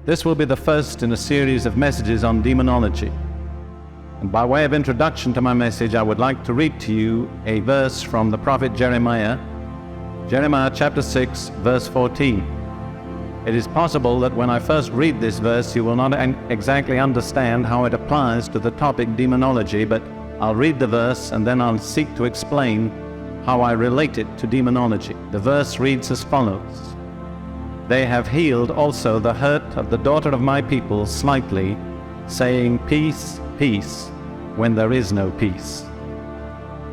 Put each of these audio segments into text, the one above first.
This will be the first in a series of messages on demonology. And by way of introduction to my message, I would like to read to you a verse from the prophet Jeremiah, Jeremiah chapter 6, verse 14. It is possible that when I first read this verse, you will not exactly understand how it applies to the topic demonology, but I'll read the verse and then I'll seek to explain how I relate it to demonology. The verse reads as follows: They have healed also the hurt of the daughter of my people slightly, saying, Peace, peace, when there is no peace.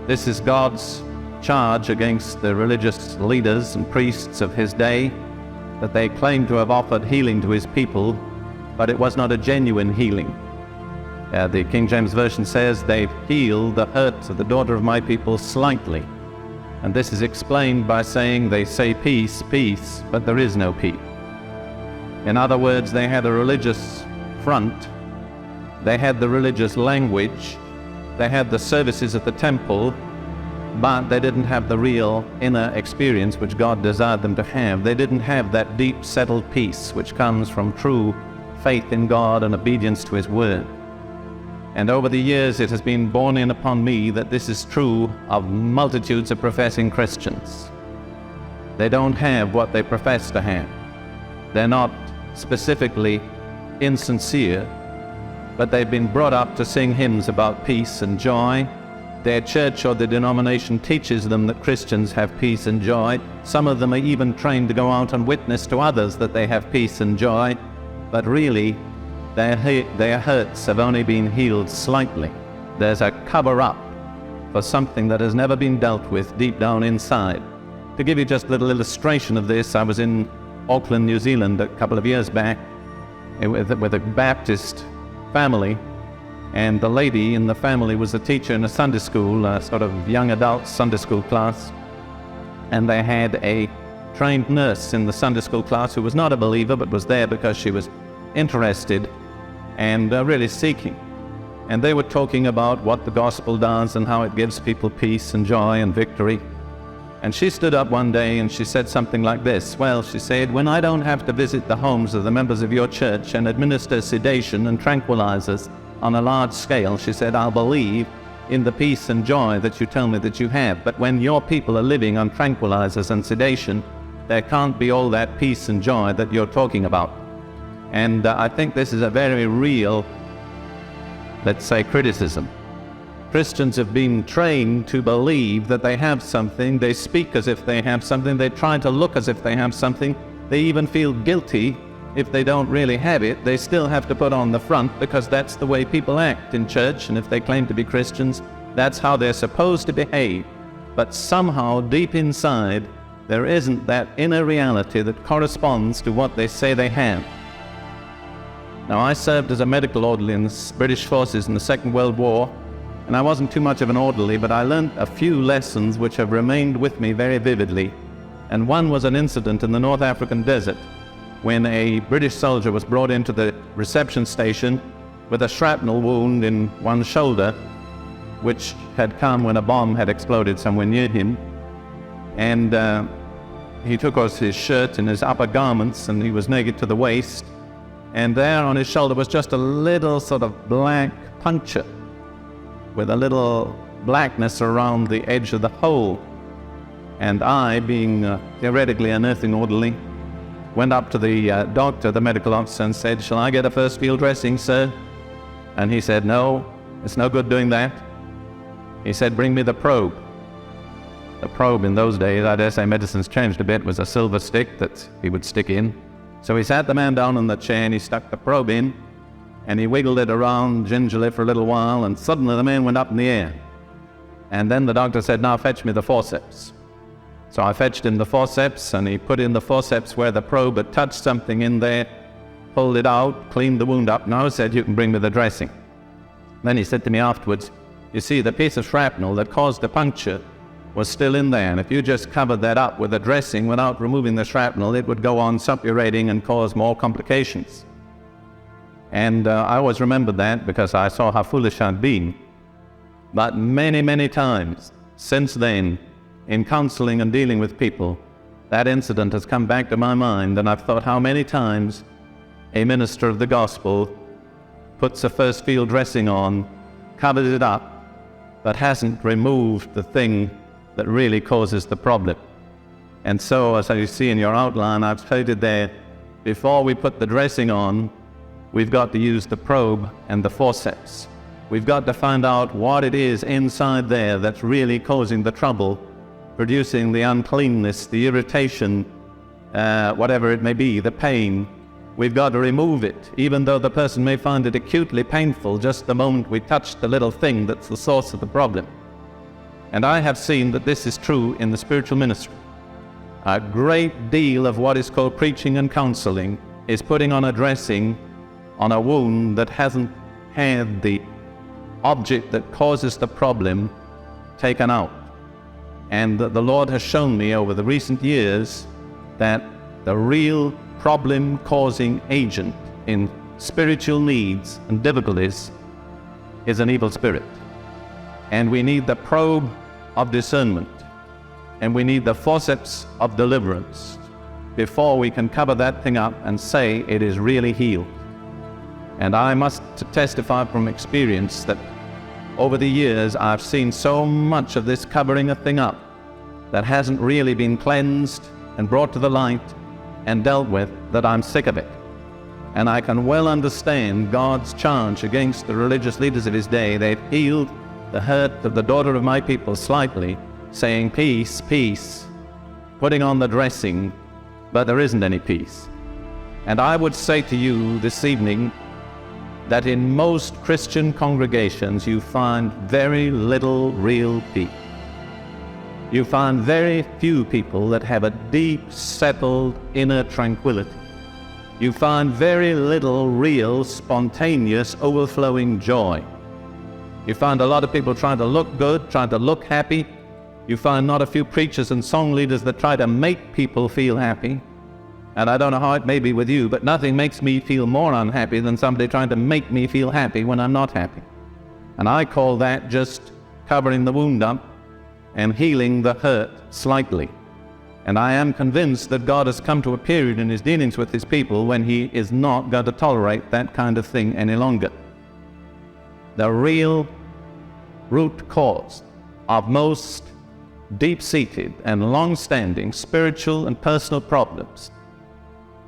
This is God's charge against the religious leaders and priests of his day, that they claim to have offered healing to his people, but it was not a genuine healing. The King James Version says, they've healed the hurt of the daughter of my people slightly. And this is explained by saying they say peace, peace, but there is no peace. In other words, they had a religious front, they had the religious language, they had the services at the temple, but they didn't have the real inner experience which God desired them to have. They didn't have that deep settled peace which comes from true faith in God and obedience to his word. And over the years it has been borne in upon me that this is true of multitudes of professing Christians. They don't have what they profess to have. They're not specifically insincere, but they've been brought up to sing hymns about peace and joy. Their church or the denomination teaches them that Christians have peace and joy. Some of them are even trained to go out and witness to others that they have peace and joy, but really their hurts have only been healed slightly. There's a cover-up for something that has never been dealt with deep down inside. To give you just a little illustration of this, I was in Auckland, New Zealand a couple of years back with a Baptist family, and the lady in the family was a teacher in a Sunday school, a sort of young adult Sunday school class, and they had a trained nurse in the Sunday school class who was not a believer but was there because she was interested and really seeking. And they were talking about what the gospel does and how it gives people peace and joy and victory. And she stood up one day and she said something like this: well, she said, when I don't have to visit the homes of the members of your church and administer sedation and tranquilizers on a large scale, she said, I'll believe in the peace and joy that you tell me that you have. But when your people are living on tranquilizers and sedation, there can't be all that peace and joy that you're talking about. And I think this is a very real, let's say, criticism. Christians have been trained to believe that they have something. They speak as if they have something. They try to look as if they have something. They even feel guilty if they don't really have it. They still have to put on the front because that's the way people act in church, and if they claim to be Christians, that's how they're supposed to behave. But somehow deep inside, there isn't that inner reality that corresponds to what they say they have. Now, I served as a medical orderly in the British forces in the Second World War, and I wasn't too much of an orderly, but I learned a few lessons which have remained with me very vividly. And one was an incident in the North African desert when a British soldier was brought into the reception station with a shrapnel wound in one shoulder, which had come when a bomb had exploded somewhere near him. And he took off his shirt and his upper garments, and he was naked to the waist. And there on his shoulder was just a little sort of black puncture with a little blackness around the edge of the hole. And I, being theoretically a nursing orderly, went up to the doctor, the medical officer, and said, shall I get a first field dressing, sir? And he said, no, it's no good doing that. He said, bring me the probe. The probe in those days, I dare say medicine's changed a bit, was a silver stick that he would stick in. So he sat the man down on the chair and he stuck the probe in, and he wiggled it around gingerly for a little while, and suddenly the man went up in the air. And then the doctor said, now fetch me the forceps. So I fetched him the forceps, and he put in the forceps where the probe had touched something in there, pulled it out, cleaned the wound up. Now he said, you can bring me the dressing. Then he said to me afterwards, you see, the piece of shrapnel that caused the puncture was still in there, and if you just covered that up with a dressing without removing the shrapnel, it would go on suppurating and cause more complications. And I always remembered that because I saw how foolish I'd been. But many, many times since then, in counseling and dealing with people, that incident has come back to my mind, and I've thought how many times a minister of the gospel puts a first field dressing on, covers it up, but hasn't removed the thing that really causes the problem. And so, as you see in your outline, I've stated there, before we put the dressing on, we've got to use the probe and the forceps. We've got to find out what it is inside there that's really causing the trouble, producing the uncleanness, the irritation, whatever it may be, the pain. We've got to remove it, even though the person may find it acutely painful just the moment we touch the little thing that's the source of the problem. And I have seen that this is true in the spiritual ministry. A great deal of what is called preaching and counseling is putting on a dressing on a wound that hasn't had the object that causes the problem taken out. And the Lord has shown me over the recent years that the real problem-causing agent in spiritual needs and difficulties is an evil spirit. And we need the probe of discernment, and we need the forceps of deliverance before we can cover that thing up and say it is really healed. And I must testify from experience that over the years I've seen so much of this covering a thing up that hasn't really been cleansed and brought to the light and dealt with, that I'm sick of it. And I can well understand God's charge against the religious leaders of his day. They've healed the hurt of the daughter of my people slightly, saying peace, peace, putting on the dressing, but there isn't any peace. And I would say to you this evening that in most Christian congregations you find very little real peace. You find very few people that have a deep, settled inner tranquility. You find very little real, spontaneous, overflowing joy. You find a lot of people trying to look good, trying to look happy. You find not a few preachers and song leaders that try to make people feel happy. And I don't know how it may be with you, but nothing makes me feel more unhappy than somebody trying to make me feel happy when I'm not happy. And I call that just covering the wound up and healing the hurt slightly. And I am convinced that God has come to a period in his dealings with his people when he is not going to tolerate that kind of thing any longer. The real root cause of most deep-seated and long-standing spiritual and personal problems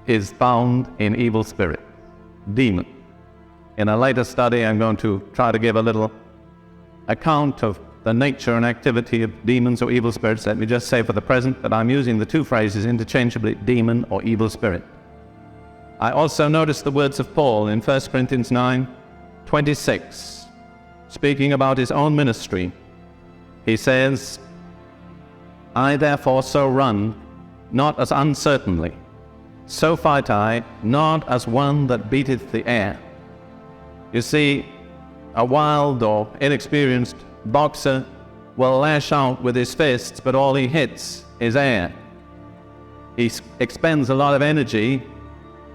is found in evil spirit, demon. In a later study, I'm going to try to give a little account of the nature and activity of demons or evil spirits. Let me just say for the present that I'm using the two phrases interchangeably, demon or evil spirit. I also noticed the words of Paul in 1 Corinthians 9:26, speaking about his own ministry. He says, I therefore so run, not as uncertainly, so fight I, not as one that beateth the air. You see, a wild or inexperienced boxer will lash out with his fists, but all he hits is air. He expends a lot of energy.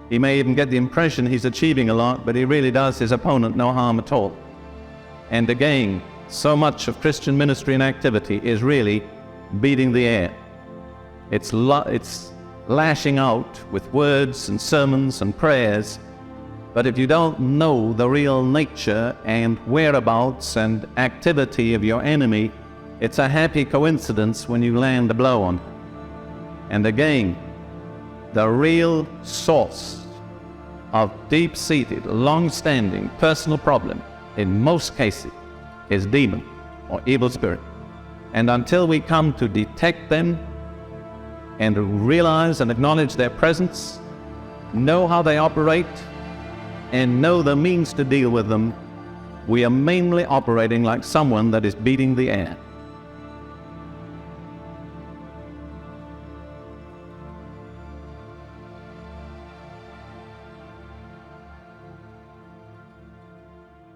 He may even get the impression he's achieving a lot, but he really does his opponent no harm at all. And again, so much of Christian ministry and activity is really beating the air. It's lashing out with words and sermons and prayers, but if you don't know the real nature and whereabouts and activity of your enemy, it's a happy coincidence when you land a blow on it. And again, the real source of deep-seated, long-standing personal problem, in most cases, is demon or evil spirit. And until we come to detect them and realize and acknowledge their presence, know how they operate, and know the means to deal with them, we are mainly operating like someone that is beating the air.